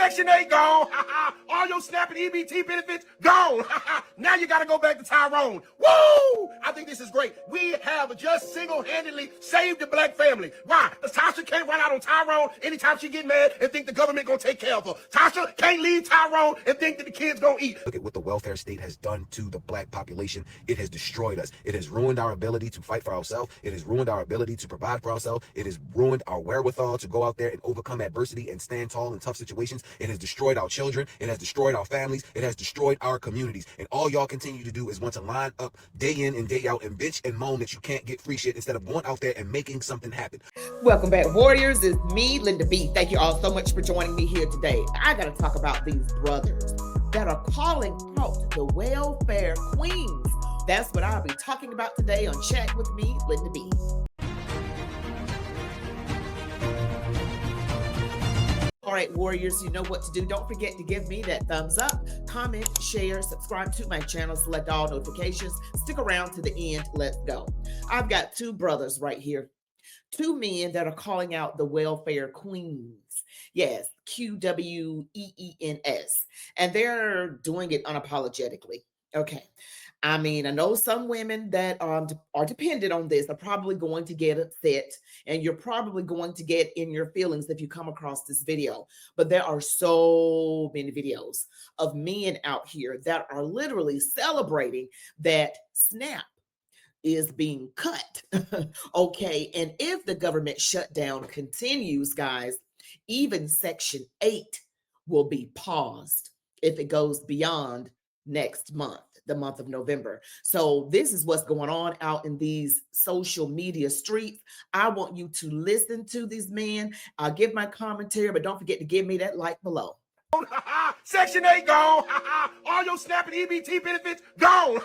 Section 8 gone. All your SNAP and EBT benefits gone. Now you got to go back to Tyrone. Woo! I think this is great. We have just single-handedly saved the black family. Why? Because Tasha can't run out on Tyrone anytime she get mad and think the government going to take care of her. Tasha can't leave Tyrone and think that the kids going to eat. Look at what the welfare state has done to the black population. It has destroyed us. It has ruined our ability to fight for ourselves. It has ruined our ability to provide for ourselves. It has ruined our wherewithal to go out there and overcome adversity and stand tall in tough situations. It has destroyed our children. It has destroyed our families. It has destroyed our communities. And all y'all continue to do is want to line up day in and day out and bitch and moan that you can't get free shit instead of going out there and making something happen. Welcome back, Warriors. It's me, Linda B. Thank you all so much for joining me here today. I got to talk about these brothers that are calling out the welfare queens. That's what I'll be talking about today on Chat with Me, Linda B. All right, Warriors, you know what to do. Don't forget to give me that thumbs up, comment, share, subscribe to my channel, select all notifications. Stick around to the end. Let's go. I've got two brothers right here. Two men that are calling out the welfare queens. Yes, Qweens. And they're doing it unapologetically. Okay. I mean, I know some women that are dependent on this are probably going to get upset, and you're probably going to get in your feelings if you come across this video. But there are so many videos of men out here that are literally celebrating that SNAP is being cut. Okay. And if the government shutdown continues, guys, even Section 8 will be paused if it goes beyond next month, the month of November. So this is what's going on out in these social media streets. I want you to listen to these men. I'll give my commentary, but don't forget to give me that like below. Section 8 gone. All your SNAP and EBT benefits gone.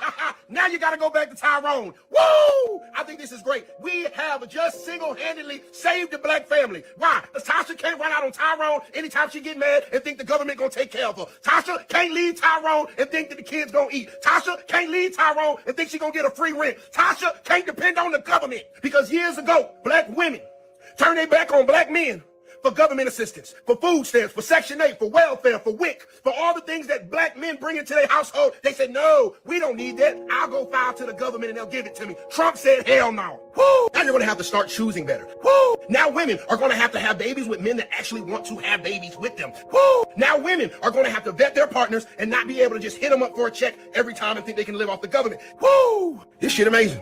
Now you got to go back to Tyrone. Woo! I think this is great. We have just single-handedly saved the black family. Why? Because Tasha can't run out on Tyrone anytime she get mad and think the government going to take care of her. Tasha can't leave Tyrone and think that the kids going to eat. Tasha can't leave Tyrone and think she going to get a free rent. Tasha can't depend on the government because years ago, black women turned their back on black men for government assistance, for food stamps, for Section 8, for welfare, for WIC, for all the things that black men bring into their household. They said, no, we don't need that. I'll go file to the government and they'll give it to me. Trump said, hell no. Woo! Now you're going to have to start choosing better. Woo! Now women are going to have babies with men that actually want to have babies with them. Woo! Now women are going to have to vet their partners and not be able to just hit them up for a check every time and think they can live off the government. Woo! This shit amazing.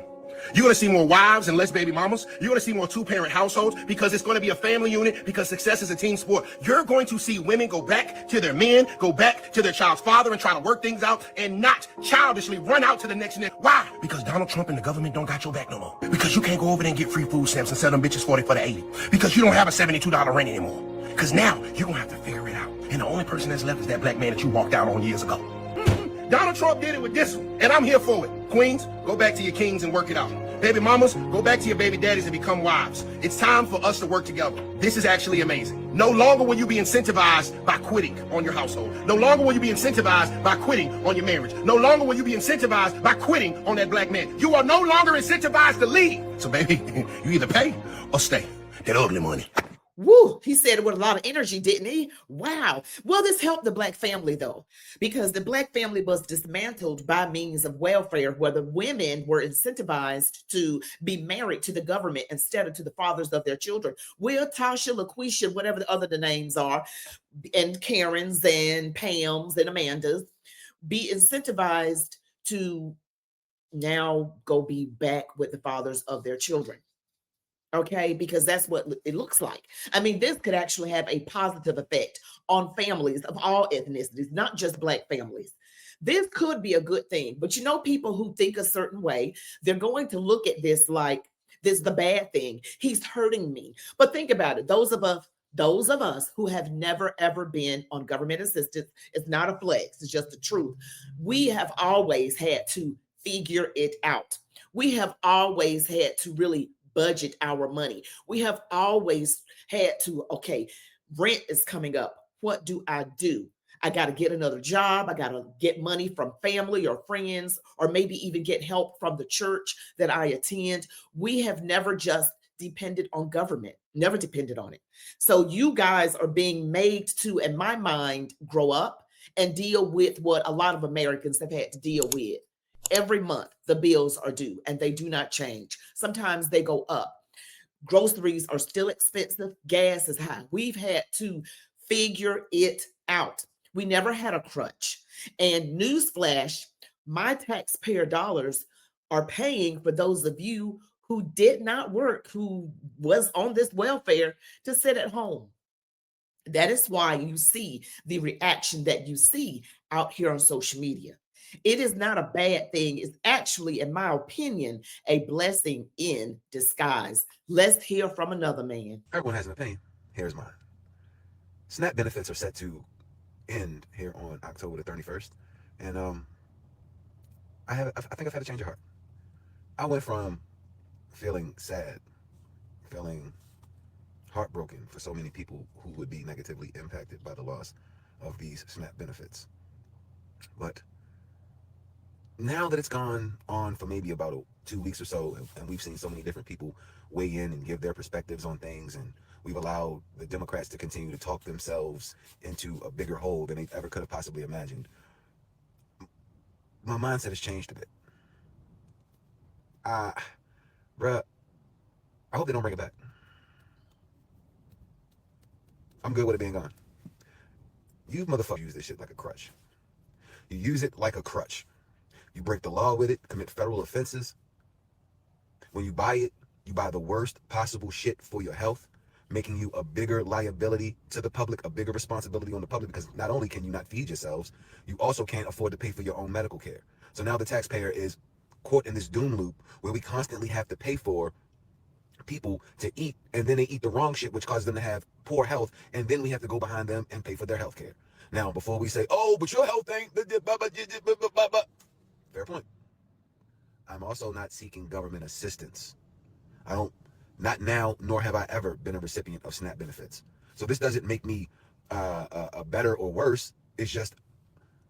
You're going to see more wives and less baby mamas. You're going to see more two-parent households because it's going to be a family unit because success is a team sport. You're going to see women go back to their men, go back to their child's father and try to work things out and not childishly run out to the next net. Why? Because Donald Trump and the government don't got your back no more. Because you can't go over there and get free food stamps and sell them bitches 40 for the 80. Because you don't have a $72 rent anymore. Because now you're going to have to figure it out. And the only person that's left is that black man that you walked out on years ago. Donald Trump did it with this one, and I'm here for it. Queens, go back to your kings and work it out. Baby mamas, go back to your baby daddies and become wives. It's time for us to work together. This is actually amazing. No longer will you be incentivized by quitting on your household. No longer will you be incentivized by quitting on your marriage. No longer will you be incentivized by quitting on that black man. You are no longer incentivized to leave. So baby, you either pay or stay. That ugly money. Woo, he said it with a lot of energy, didn't he? Wow. Well, this helped the black family, though, because the black family was dismantled by means of welfare, where the women were incentivized to be married to the government instead of to the fathers of their children. Will, Tasha, LaQuisha, whatever the other names are, and Karens and Pams and Amandas, be incentivized to now go be back with the fathers of their children. Okay, because that's what it looks like. I mean, this could actually have a positive effect on families of all ethnicities, not just black families. This could be a good thing, but you know, people who think a certain way, they're going to look at this like this is the bad thing. He's hurting me. But think about it. Those of us who have never ever been on government assistance, it's not a flex, it's just the truth. We have always had to figure it out. We have always had to really budget our money. We have always had to, okay, rent is coming up. What do? I got to get another job. I got to get money from family or friends, or maybe even get help from the church that I attend. We have never just depended on government, never depended on it. So you guys are being made to, in my mind, grow up and deal with what a lot of Americans have had to deal with. Every month, the bills are due and they do not change. Sometimes they go up. Groceries are still expensive. Gas is high. We've had to figure it out. We never had a crutch. And newsflash, my taxpayer dollars are paying for those of you who did not work, who was on this welfare, to sit at home. That is why you see the reaction that you see out here on social media. It is not a bad thing. It's actually, in my opinion, a blessing in disguise. Let's hear from another man. Everyone has an opinion. Here's mine. SNAP benefits are set to end here on October the 31st. And I think I've had a change of heart. I went from feeling sad, feeling heartbroken for so many people who would be negatively impacted by the loss of these SNAP benefits. But now that it's gone on for maybe about 2 weeks or so, and we've seen so many different people weigh in and give their perspectives on things, and we've allowed the Democrats to continue to talk themselves into a bigger hole than they ever could have possibly imagined, my mindset has changed a bit. Bruh, I hope they don't bring it back. I'm good with it being gone. You motherfuckers use this shit like a crutch. You use it like a crutch. You break the law with it, commit federal offenses. When you buy it, you buy the worst possible shit for your health, making you a bigger liability to the public, a bigger responsibility on the public, because not only can you not feed yourselves, you also can't afford to pay for your own medical care. So now the taxpayer is caught in this doom loop where we constantly have to pay for people to eat, and then they eat the wrong shit, which causes them to have poor health, and then we have to go behind them and pay for their health care. Now, before we say, oh, but your health ain't, fair point. I'm also not seeking government assistance. Not now, nor have I ever been a recipient of SNAP benefits. So this doesn't make me a better or worse. It's just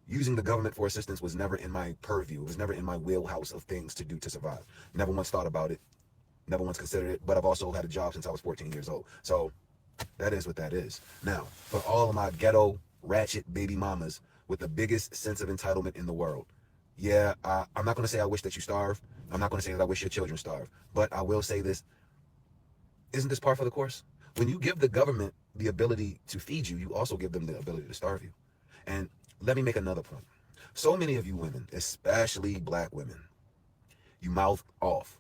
using the government for assistance was never in my purview. It was never in my wheelhouse of things to do to survive. Never once thought about it. Never once considered it. But I've also had a job since I was 14 years old. So that is what that is. Now, for all of my ghetto, ratchet baby mamas with the biggest sense of entitlement in the world, yeah, I'm not going to say I wish that you starve. I'm not going to say that I wish your children starve. But I will say this. Isn't this par for the course? When you give the government the ability to feed you, you also give them the ability to starve you. And let me make another point. So many of you women, especially black women, you mouth off.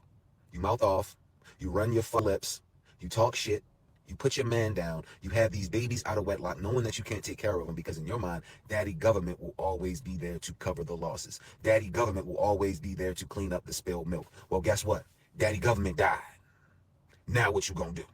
You mouth off. You run your lips. You talk shit. You put your man down. You have these babies out of wedlock, knowing that you can't take care of them because in your mind, daddy government will always be there to cover the losses. Daddy government will always be there to clean up the spilled milk. Well, guess what? Daddy government died. Now what you gonna do?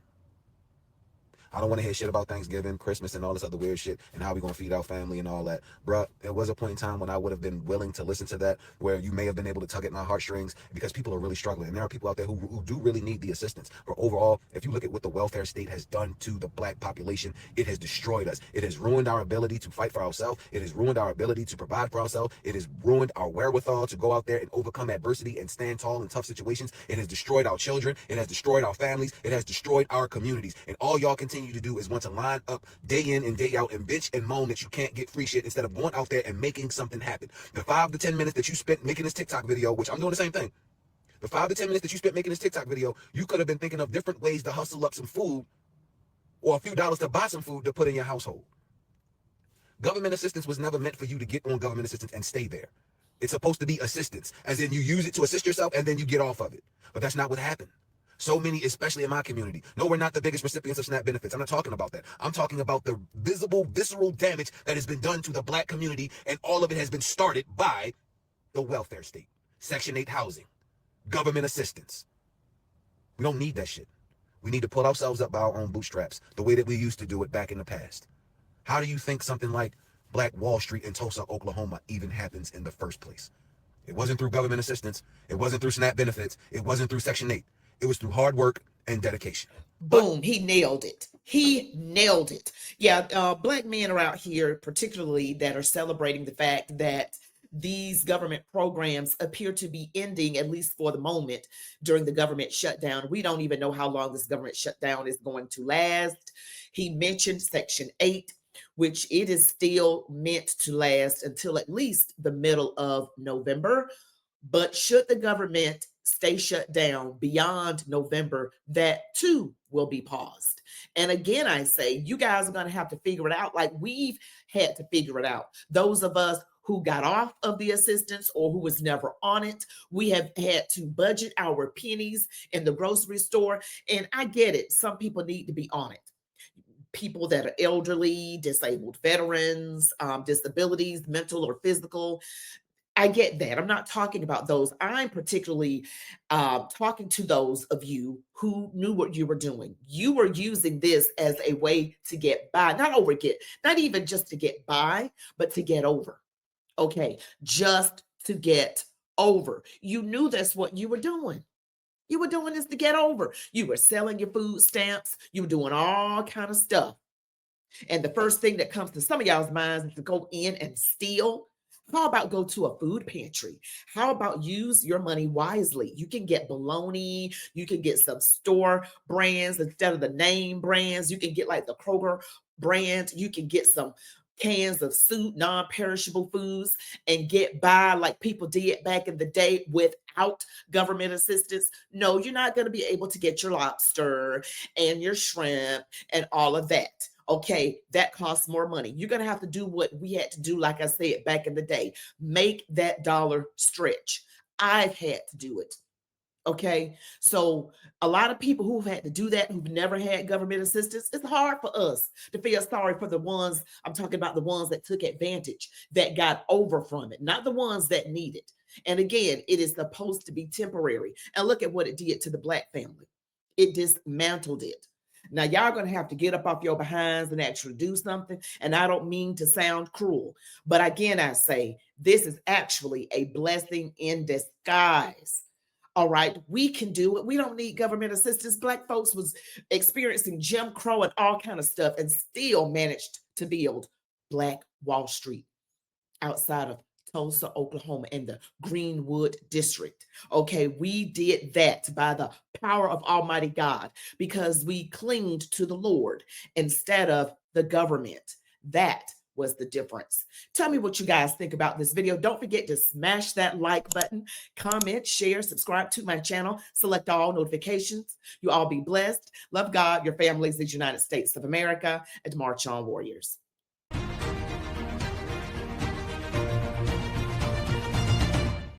I don't want to hear shit about Thanksgiving, Christmas, and all this other weird shit, and how we gonna feed our family and all that. Bruh, there was a point in time when I would have been willing to listen to that, where you may have been able to tug at my heartstrings, because people are really struggling. And there are people out there who do really need the assistance. But overall, if you look at what the welfare state has done to the black population, it has destroyed us. It has ruined our ability to fight for ourselves. It has ruined our ability to provide for ourselves. It has ruined our wherewithal to go out there and overcome adversity and stand tall in tough situations. It has destroyed our children. It has destroyed our families. It has destroyed our communities. And all y'all continue to do is want to line up day in and day out and bitch and moan that you can't get free shit instead of going out there and making something happen. The 5 to 10 minutes that you spent making this TikTok video, which I'm doing the same thing. The 5 to 10 minutes that you spent making this TikTok video, you could have been thinking of different ways to hustle up some food or a few dollars to buy some food to put in your household. Government assistance was never meant for you to get on government assistance and stay there. It's supposed to be assistance, as in you use it to assist yourself and then you get off of it. But that's not what happened. So many, especially in my community. No, we're not the biggest recipients of SNAP benefits. I'm not talking about that. I'm talking about the visible, visceral damage that has been done to the black community, and all of it has been started by the welfare state, Section 8 housing, government assistance. We don't need that shit. We need to pull ourselves up by our own bootstraps, the way that we used to do it back in the past. How do you think something like Black Wall Street in Tulsa, Oklahoma even happens in the first place? It wasn't through government assistance. It wasn't through SNAP benefits. It wasn't through Section 8. It was through hard work and dedication. Boom, he nailed it. He nailed it. Yeah, black men are out here, particularly that are celebrating the fact that these government programs appear to be ending, at least for the moment, during the government shutdown. We don't even know how long this government shutdown is going to last. He mentioned Section 8, which it is still meant to last until at least the middle of November. But should the government stay shut down beyond November, that too will be paused. And again, I say, you guys are going to have to figure it out like we've had to figure it out. Those of us who got off of the assistance or who was never on it, we have had to budget our pennies in the grocery store. And I get it. Some people need to be on it. People that are elderly, disabled veterans, disabilities, mental or physical. I get that. I'm not talking about those. I'm particularly talking to those of you who knew what you were doing. You were using this as a way to get by, not even just to get by, but to get over. Okay, just to get over. You knew that's what you were doing. You were doing this to get over. You were selling your food stamps. You were doing all kind of stuff. And the first thing that comes to some of y'all's minds is to go in and steal. How about go to a food pantry? How about use your money wisely? You can get bologna. You can get some store brands instead of the name brands. You can get like the Kroger brand. You can get some cans of soup, non-perishable foods, and get by like people did back in the day without government assistance. No, you're not going to be able to get your lobster and your shrimp and all of that. Okay, that costs more money. You're going to have to do what we had to do, like I said, back in the day. Make that dollar stretch. I've had to do it. Okay, so a lot of people who've had to do that, who've never had government assistance, it's hard for us to feel sorry for the ones, I'm talking about the ones that took advantage, that got over from it, not the ones that need it. And again, it is supposed to be temporary. And look at what it did to the Black family. It dismantled it. Now, y'all going to have to get up off your behinds and actually do something. And I don't mean to sound cruel, but again, I say this is actually a blessing in disguise. All right, we can do it. We don't need government assistance. Black folks was experiencing Jim Crow and all kind of stuff and still managed to build Black Wall Street outside of Tulsa, Oklahoma, in the Greenwood district. Okay, we did that by the power of Almighty God because we clinged to the Lord instead of the government. That was the difference. Tell me what you guys think about this video. Don't forget to smash that like button, comment, share, subscribe to my channel, select all notifications. You all be blessed. Love God, your families, the United States of America, and march on, warriors.